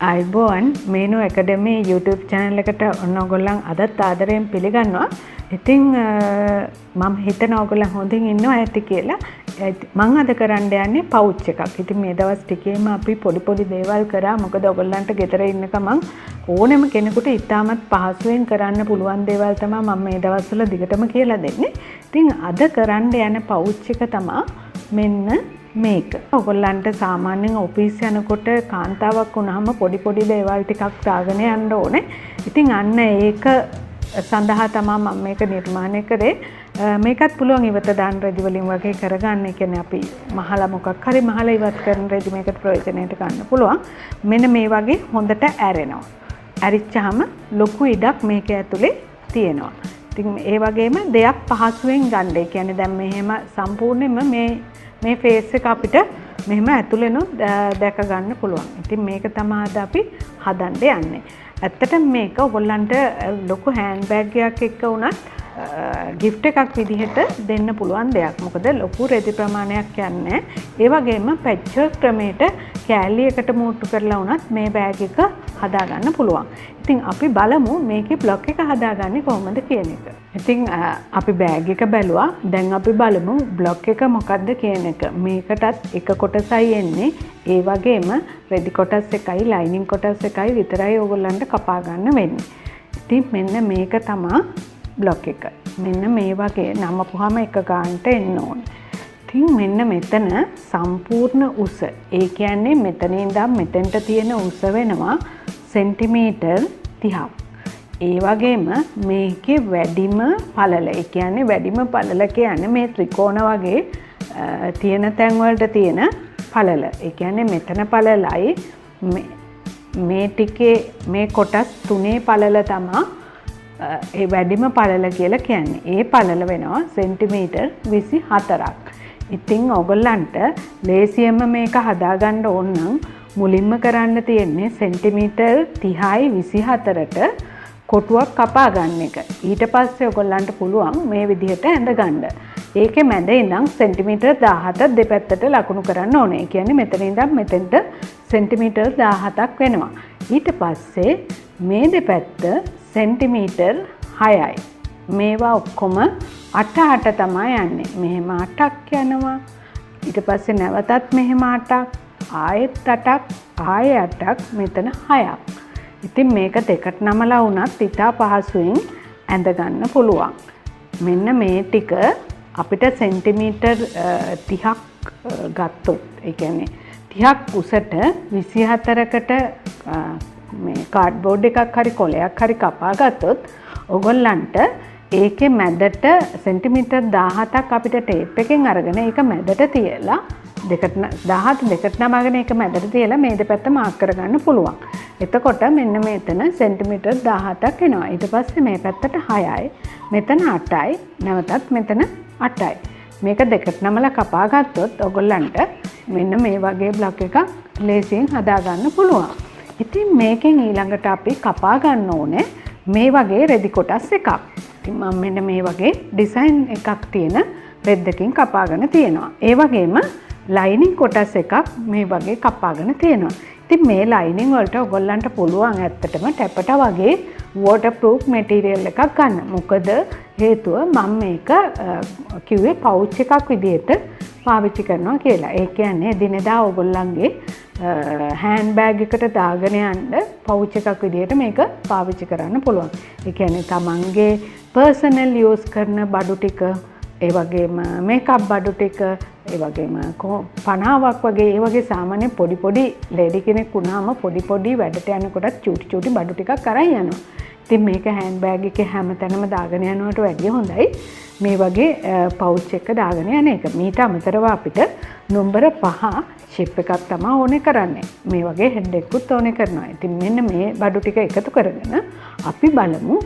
ආයිබෝන් මේනු ඇකඩමි YouTube channel එකට ඔයගොල්ලන් අදත් ආදරයෙන් පිළිගන්නවා. ඉතින් මම හිතන ඔයගොල්ලන් හොඳින් ඉන්නවා ඇති කියලා. මම අද කරන්න යන්නේ පවුච් එකක්. ඉතින් මේ දවස් ටිකේම අපි පොඩි දේවල් කරා. මොකද ඔයගොල්ලන්ට ගෙදර ඉන්න ගමන් ඕනෙම කෙනෙකුට ඉතාමත් පහසුවෙන් කරන්න පුළුවන් දේවල් තමයි මම මේ දවස්වල දිගටම කියලා දෙන්නේ. ඉතින් අද කරන්න යන පවුච් එක තමයි මෙන්න මේක. ඔයගොල්ලන්ට සාමාන්‍යයෙන් ඔෆිස් යනකොට කාන්තාවක් වුණාම පොඩි දේවල් ටිකක් දාගෙන යන්න ඕනේ. ඉතින් අන්න ඒක සඳහා තමයි මම මේක නිර්මාණය කරේ. මේකත් පුළුවන් ඉවත දාන රෙදි වලින් වගේ කරගන්න. ඒ කියන්නේ අපි මහලා මොකක් හරි මහලා ඉවත් කරන රෙදි මේකට ප්‍රයෝජනෙට ගන්න පුළුවන්. මෙන්න මේ වගේ හොඳට ඇරෙනවා. ඇරිච්චාම ලොකු ඉඩක් මේක ඇතුලේ තියෙනවා. ඉතින් ඒ වගේම දෙයක් පහසුවෙන් ගන්න. ඒ කියන්නේ දැන් මෙහෙම සම්පූර්ණයෙන්ම මේ ෆේස් එක අපිට මෙහෙම ඇතුළෙනු දැක ගන්න පුළුවන්. ඉතින් මේක තමයි අද අපි හදන්න යන්නේ. ඇත්තටම මේක ඔයගොල්ලන්ට ලොකු හෑන්ඩ් බෑග් එකක් එක්ක උනත් gift එකක් විදිහට දෙන්න පුළුවන් දෙයක්. මොකද ලොකු රෙදි ප්‍රමාණයක් යන්නේ. ඒ වගේම පැච්ච් ක්‍රමයට කෑලි එකට මූට්ටු කරලා උනත් මේ බෑග් එක හදා ගන්න පුළුවන්. ඉතින් අපි බලමු මේකේ බ්ලොක් එක හදාගන්නේ කොහොමද කියන එක. ඉතින් අපි බෑග් එක බැලුවා. දැන් අපි බලමු බ්ලොක් එක මොකක්ද කියන එක. මේකටත් එක කොටසයි එන්නේ. ඒ වගේම රෙදි කොටස් එකයි ලයිනින් කොටස් එකයි විතරයි ඕගොල්ලන්ට කපා ගන්න වෙන්නේ. ඉතින් මෙන්න මේක තමයි බ්ලොක් එක. මෙන්න මේ වගේ නමපුවාම එක ගන්නට එන්න ඕනේ. ඉතින් මෙන්න මෙතන සම්පූර්ණ උස. ඒ කියන්නේ මෙතන ඉඳන් මෙතෙන්ට තියෙන උස වෙනවා සෙන්ටිමීටර් 30ක්. ඒ වගේම මේකේ වැඩිම පළල. ඒ කියන්නේ වැඩිම පළල කියන්නේ මේ ත්‍රිකෝණ වගේ තියෙන තැන් වලට තියෙන පළල. ඒ කියන්නේ මෙතන පළලයි මේ ටිකේ මේ කොටස් තුනේ පළල තමයි ඒ වැඩිම පළල කියලා කියන්නේ. ඒ පළල වෙනවා සෙන්ටිමීටර් 24ක්. ඉතින් ඔයගොල්ලන්ට ලේසියෙන්ම මේක හදාගන්න ඕන නම් මුලින්ම කරන්න තියෙන්නේ සෙන්ටිමීටර් 30යි 24ට කොටුවක් කපා ගන්න එක. ඊට පස්සේ ඔයගොල්ලන්ට පුළුවන් මේ විදිහට ඇඳ ගන්න. ඒකේ මැද ඉඳන් සෙන්ටිමීටර් 17 දෙපැත්තට ලකුණු කරන්න ඕනේ. ඒ කියන්නේ මෙතන ඉඳන් මෙතෙන්ට සෙන්ටිමීටර් 17ක් වෙනවා. ඊට පස්සේ මේ දෙපැත්ත සෙන්ටිමීටර් 6යි. මේවා ඔක්කොම 8 තමයි යන්නේ. මෙහෙම 8ක් යනවා. ඊට පස්සේ නැවතත් මෙහෙම 8ක්, ආයෙත් 8ක්, ආයෙ 8ක්, මෙතන 6ක්. ඉතින් මේක දෙකට නමලා වුණත් ඉතා පහසුවෙන් ඇඳ ගන්න පුළුවන්. මෙන්න මේ ටික අපිට සෙන්ටිමීටර් 30ක් ගත්තොත්, ඒ කියන්නේ 30ක් උසට 24කට මේ කාඩ්බෝඩ් එකක් හරි කොලයක් හරි කපා ගත්තොත් ඔයගොල්ලන්ට ඒකේ මැදට සෙන්ටිමීටර් 17ක් අපිට ටේප් එකෙන් අරගෙන ඒක මැදට තියලා 17 දෙකට නමගෙන ඒක මැදට තියලා මේ දෙපැත්ත මාක් කරගන්න පුළුවන්. එතකොට මෙන්න මෙතන සෙන්ටිමීටර් 17ක් එනවා. ඊට පස්සේ මේ පැත්තට 6යි, මෙතන 8යි, නැවතත් මෙතන 8යි. මේක දෙකට නමලා කපා ගත්තොත් ඔයගොල්ලන්ට මෙන්න මේ වගේ බ්ලොක් එකක් ලේසියෙන් හදා ගන්න පුළුවන්. ඉතින් මේකෙන් ඊළඟට අපි කපා ගන්න ඕනේ මේ වගේ රෙදි කොටස් එකක්. ඉතින් මම මෙන්න මේ වගේ ඩිසයින් එකක් තියෙන රෙද්දකින් කපාගෙන තියෙනවා. ඒ වගේම ලයිනින් කොටස් එකක් මේ වගේ කපාගෙන තියෙනවා. ඉතින් මේ ලයිනින් වලට ඔයගොල්ලන්ට පුළුවන් ඇත්තටම ටැපට වගේ waterproof material එකක් ගන්න. මොකද හේතුව මම මේක කිව්වේ පවුච් එකක් විදිහට පාවිච්චි කරනවා කියලා. ඒ කියන්නේ දිනදා ඔයගොල්ලන්ගේ හෑන්ඩ් බෑග් එකට දාගෙන යන්න පවුච් එකක් විදිහට මේක පාවිච්චි කරන්න පුළුවන්. ඒ කියන්නේ තමන්ගේ පර්සනල් යූස් කරන බඩු ටික, ඒ වගේම මේකප් බඩු ටික, ඒ වගේම පනාවක් වගේ ඒ වගේ සාමාන්‍ය පොඩි ලේඩි කෙනෙක් වුණාම පොඩි වැඩට යනකොටත් චූටි බඩු ටිකක් අරන් යනවා. ඉතින් මේක හෑන්ඩ් බෑග් එකේ හැමතැනම දාගෙන යනවට වැඩිය හොඳයි මේ වගේ පවුච් එක දාගෙන යන එක. මීට අමතරව අපිට නම්බර 5 ෂේප් එකක් තමයි ඕනේ කරන්නේ. මේ වගේ හෙඩ් එකකුත් ඕනේ කරනවා. ඉතින් මෙන්න මේ බඩු ටික එකතු කරගෙන අපි බලමු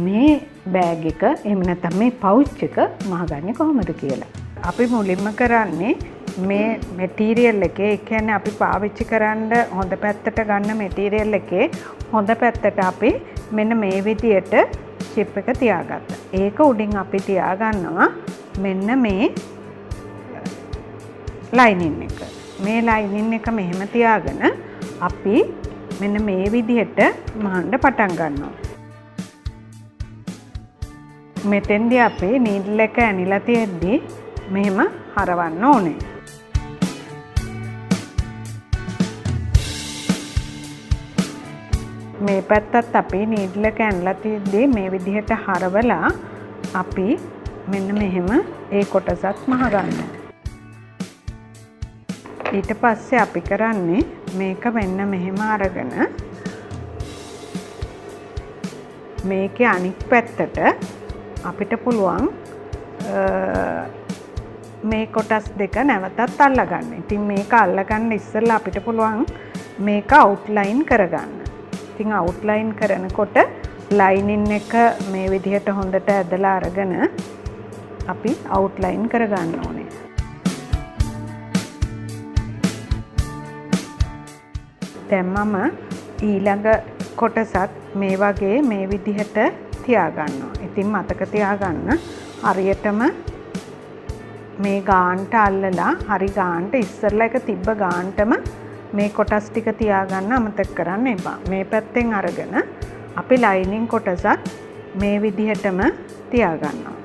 මේ බෑග් එක එහෙම නැත්නම් මේ පවුච් එක මහගන්නේ කොහොමද කියලා. අපි මුලින්ම කරන්නේ මේ මැටීරියල් එකේ, ඒ කියන්නේ අපි පාවිච්චි කරන්න හොඳ පැත්තට ගන්න මැටීරියල් එකේ හොඳ පැත්තට අපි මෙන්න මේ විදියට ෂිප් එක තියාගත්තා. ඒක උඩින් අපි තියාගන්නවා මෙන්න මේ ලයිනින් එක. මේ ලයිනින් එක මෙහෙම තියාගෙන අපි මෙන්න මේ විදිහට මහන්න පටන් ගන්නවා. මෙතෙන්දී අපි නීඩල් එක ඇනිලා තියෙද්දි මෙහෙම හරවන්න ඕනේ. මේ පැත්තත් අපි නීඩල් එක ඇනලා තියෙද්දි මේ විදිහට හරවලා අපි මෙන්න මෙහෙම ඒ කොටසත් මහ ගන්නවා. ඊට පස්සේ අපි කරන්නේ මේක මෙන්න මෙහෙම අරගෙන මේකේ අනිත් පැත්තට අපිට පුළුවන් මේ කොටස් දෙක නැවතත් අල්ලගන්න. ඉතින් මේක අල්ලගන්න ඉස්සෙල්ලා අපිට පුළුවන් මේක අවුට්ලයින් කරගන්න. ඉතින් අවුට්ලයින් කරනකොට ලයිනින් එක මේ විදිහට හොඳට ඇදලා අරගෙන අපි අවුට්ලයින් කරගන්න ඕනේ. දැන් මම ඊළඟ කොටසත් මේ වගේ මේ විදිහට තියාගන්නවා. ඉතින් මතක තියාගන්න හරියටම මේ ගාන්ට අල්ලලා හරි ගාන්ට ඉස්සරලා එක තිබ්බ ගාන්ටම මේ කොටස් ටික තියාගන්න අමතක කරන්න එපා. මේ පැත්තෙන් අරගෙන අපි ලයිනින් කොටසත් මේ විදිහටම තියාගන්නවා.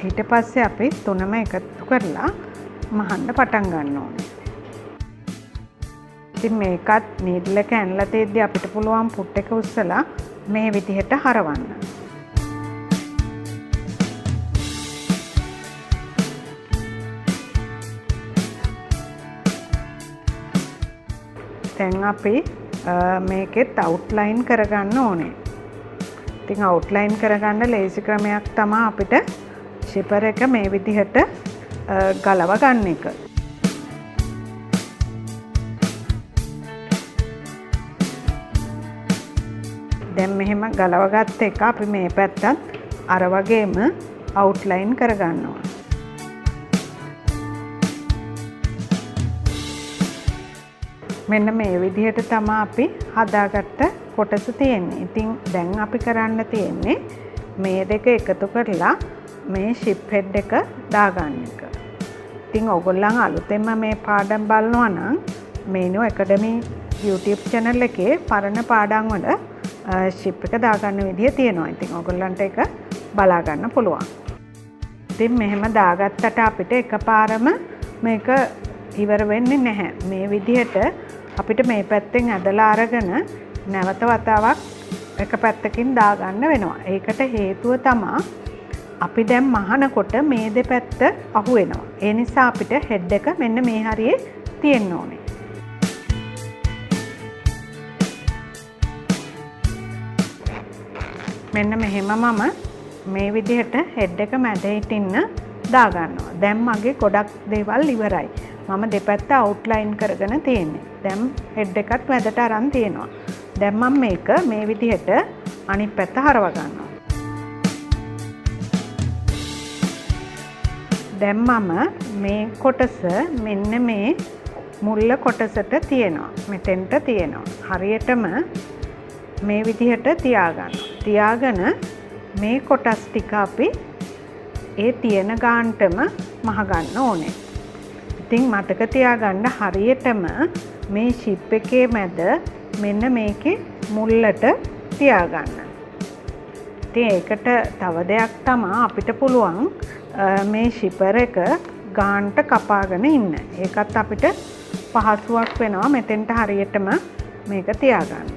ඊට පස්සේ අපි තුනම එකතු කරලා මහන්න පටන් ගන්න ඕනේ. ඉතින් මේකත් නීඩල් එක ඇනලා තියෙද්දි අපිට පුළුවන් පුට් එක උස්සලා මේ විදිහට හරවන්න. දැන් අපි මේකෙත් අවුට්ලයින් කරගන්න ඕනේ. ඉතින් අවුට්ලයින් කරගන්න ලේසි ක්‍රමයක් තමයි අපිට ෂිපර් එක මේ විදිහට ගලව ගන්න එක. දැන් මෙහෙම ගලවගත්ත එක අපි මේ පැත්තත් අර වගේම අවුට්ලයින් කරගන්නවා. මෙන්න මේ විදිහට තමයි අපි හදාගත්ත කොටස තියෙන්නේ. ඉතින් දැන් අපි කරන්න තියෙන්නේ මේ දෙක එකතු කරලා මේ ෂිප් හෙඩ් එක දාගන්න එක. ඉතින් ඔයගොල්ලන් අලුතෙන්ම මේ පාඩම් බලනවා නම් මේනෝ ඇකඩමි YouTube channel එකේ පරණ පාඩම් වල ෂිප් එක දාගන්න විදිය තියෙනවා. ඉතින් ඔයගොල්ලන්ට ඒක බලා ගන්න පුළුවන්. ඉතින් මෙහෙම දාගත්තට අපිට එකපාරම මේක ඉවර වෙන්නේ නැහැ. මේ විදිහට අපිට මේ පැත්තෙන් ඇදලා අරගෙන නැවත වතාවක් එක පැත්තකින් දාගන්න වෙනවා. ඒකට හේතුව තමයි අපි දැන් මහනකොට මේ දෙපැත්ත අහු වෙනවා. ඒ නිසා අපිට හෙඩ් එක මෙන්න මේ හරියේ තියෙන්න ඕනේ. මෙන්න මෙහෙම මම මේ විදිහට හෙඩ් එක මැද හිටින්න දාගන්නවා. දැන් මගේ ගොඩක් දේවල් ඉවරයි. මම දෙපැත්ත අවුට්ලයින් කරගෙන තියෙන්නේ. දැන් හෙඩ් එකත් මැදට අරන් තියෙනවා. දැන් මම මේක මේ විදිහට අනිත් පැත්ත හරව ගන්නවා. දැන් මම මේ කොටස මෙන්න මේ මුල්ල කොටසට තියෙනවා. මෙතෙන්ට තියෙනවා. හරියටම මේ විදිහට තියාගන්න. තියාගෙන මේ කොටස් ටික අපි ඒ තියෙන ගාන්ටම මහ ගන්න ඕනේ. ඉතින් මතක තියාගන්න හරියටම මේ ෂිප් එකේ මැද මෙන්න මේකේ මුල්ලට තියාගන්න. ඉතින් ඒකට තව දෙයක් තමයි අපිට පුළුවන් මේ ෂිපර් එක ගාන්ට කපාගෙන ඉන්න. ඒකත් අපිට පහසුවක් වෙනවා මෙතෙන්ට හරියටම මේක තියාගන්න.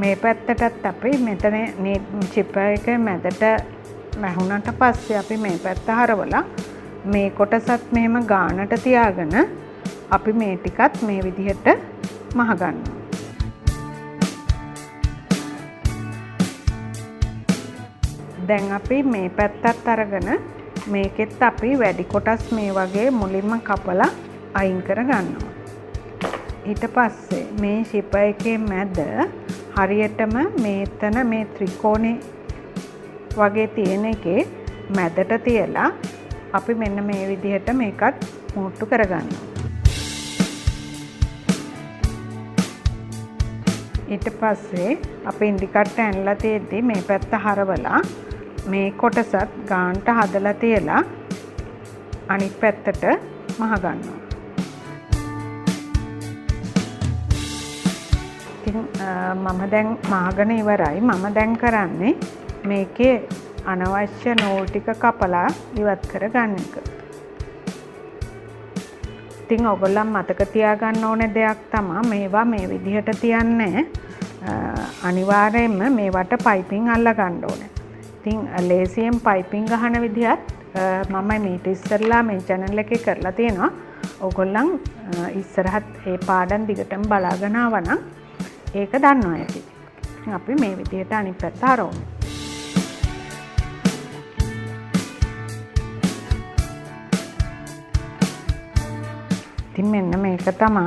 මේ පැත්තටත් අපි මෙතන ෂිපර් එක මැදට වැහුණට පස්සේ අපි මේ පැත්ත හරවලා මේ කොටසත් මෙහෙම ගානට තියාගෙන අපි මේ ටිකත් මේ විදිහට මහ ගන්නවා. දැන් අපි මේ පැත්තත් අරගෙන මේකෙත් අපි වැඩි කොටස් මේ වගේ මුලින්ම කපලා අයින් කර ගන්නවා. ඊට පස්සේ මේ ෂිපර් එකේ මැද හරියටම මේතන මේ ත්‍රිකෝණේ වගේ තියෙන එකේ මැදට තියලා අපි මෙන්න මේ විදිහට මේකත් මුට්ටු කරගන්නවා. ඊට පස්සේ අපි ඉන්දිකට්ට ඇනලා තියෙද්දි මේ පැත්ත හරවලා මේ කොටසත් ගානට හදලා තියලා අනිත් පැත්තට මහ ගන්නවා. ඉතින් මම දැන් මාගෙන ඉවරයි. මම දැන් කරන්නේ මේකේ අනවශ්‍ය නූල් ටික කපලා ඉවත් කරගන්න එක. ඉතින් ඔයගොල්ලන් මතක තියාගන්න ඕනේ දෙයක් තමයි මේවා මේ විදිහට තියන්නේ අනිවාර්යයෙන්ම මේවට පයිපින් අල්ල ගන්න ඕනේ. ඉතින් ලේසියෙන් පයිපින් ගහන විදිහත් මම මීට ඉස්සරලා මේ channel එකේ කරලා තියෙනවා. ඔයගොල්ලන් ඉස්සරහත් මේ පාඩම් දිගටම බලාගෙන ආවනම් ඒක දන්නවා ඇති. ඉතින් අපි මේ විදිහට අනිත් පැත්ත හරවමු. ඉතින් මෙන්න මේක තමයි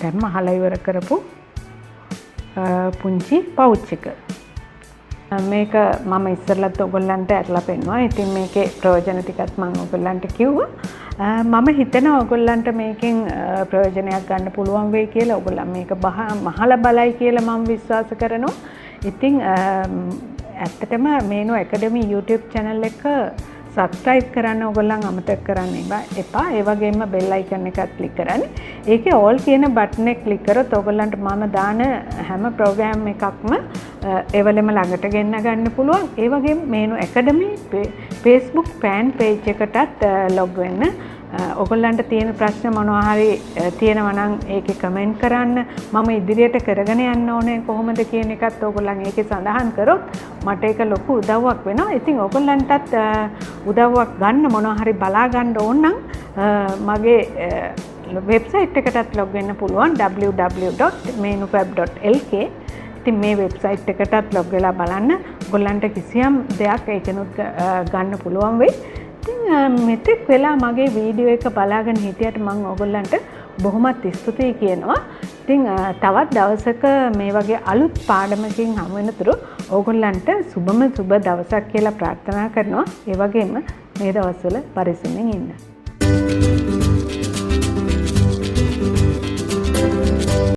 දැන් මහලා ඉවර කරපු පුංචි පවුච් එක. මේක මම ඉස්සරලත් ඔයගොල්ලන්ට අරලා පෙන්නුවා. ඉතින් මේකේ ප්‍රයෝජන ටිකත් මම ඔයගොල්ලන්ට කිව්වා. මම හිතනවා ඔයගොල්ලන්ට මේකෙන් ප්‍රයෝජනයක් ගන්න පුළුවන් වෙයි කියලා. ඔයගොල්ලන් මේක මහලා බලයි කියලා මම විශ්වාස කරනවා. ඉතින් ඇත්තටම මේනෝ ඇකඩමි YouTube channel එක subscribe කරන්න ඔයගොල්ලන් අමතක කරන්න එපා. ඒ වගේම bell icon එකත් click කරන්න. ඒකේ all කියන button එක click කරොත් ඔයගොල්ලන්ට මම දාන හැම program එකක්ම එවලෙම ළඟට ගෙන්න ගන්න පුළුවන්. ඒ වගේම මේනෝ ඇකඩමි Facebook fan page එකටත් log වෙන්න. ඔයගොල්ලන්ට තියෙන ප්‍රශ්න මොනවා හරි තියෙනවා නම් ඒකේ කමෙන්ට් කරන්න. මම ඉදිරියට කරගෙන යන්න ඕනේ කොහොමද කියන එකත් ඔයගොල්ලන් ඒකේ සඳහන් කරොත් මට ඒක ලොකු උදව්වක් වෙනවා. ඉතින් ඔයගොල්ලන්ටත් උදව්වක් ගන්න මොනවා හරි බලා ගන්න ඕන නම් මගේ වෙබ්සයිට් එකටත් log වෙන්න පුළුවන් www.menufab.lk. ඉතින් මේ වෙබ්සයිට් එකටත් log වෙලා බලන්න. ඔයගොල්ලන්ට කිසියම් දෙයක් ඒකනොත් ගන්න පුළුවන් වෙයි. ඉතින් මෙතෙක් වෙලා මගේ වීඩියෝ එක බලාගෙන හිටියට මම ඔයගොල්ලන්ට බොහොමත් ස්තුතියි කියනවා. ඉතින් තවත් දවසක මේ වගේ අලුත් පාඩමකින් හමු වෙනතුරු ඕගොල්ලන්ට සුබම සුබ දවසක් කියලා ප්‍රාර්ථනා කරනවා. ඒ වගේම මේ දවස්වල පරිස්සමෙන් ඉන්න.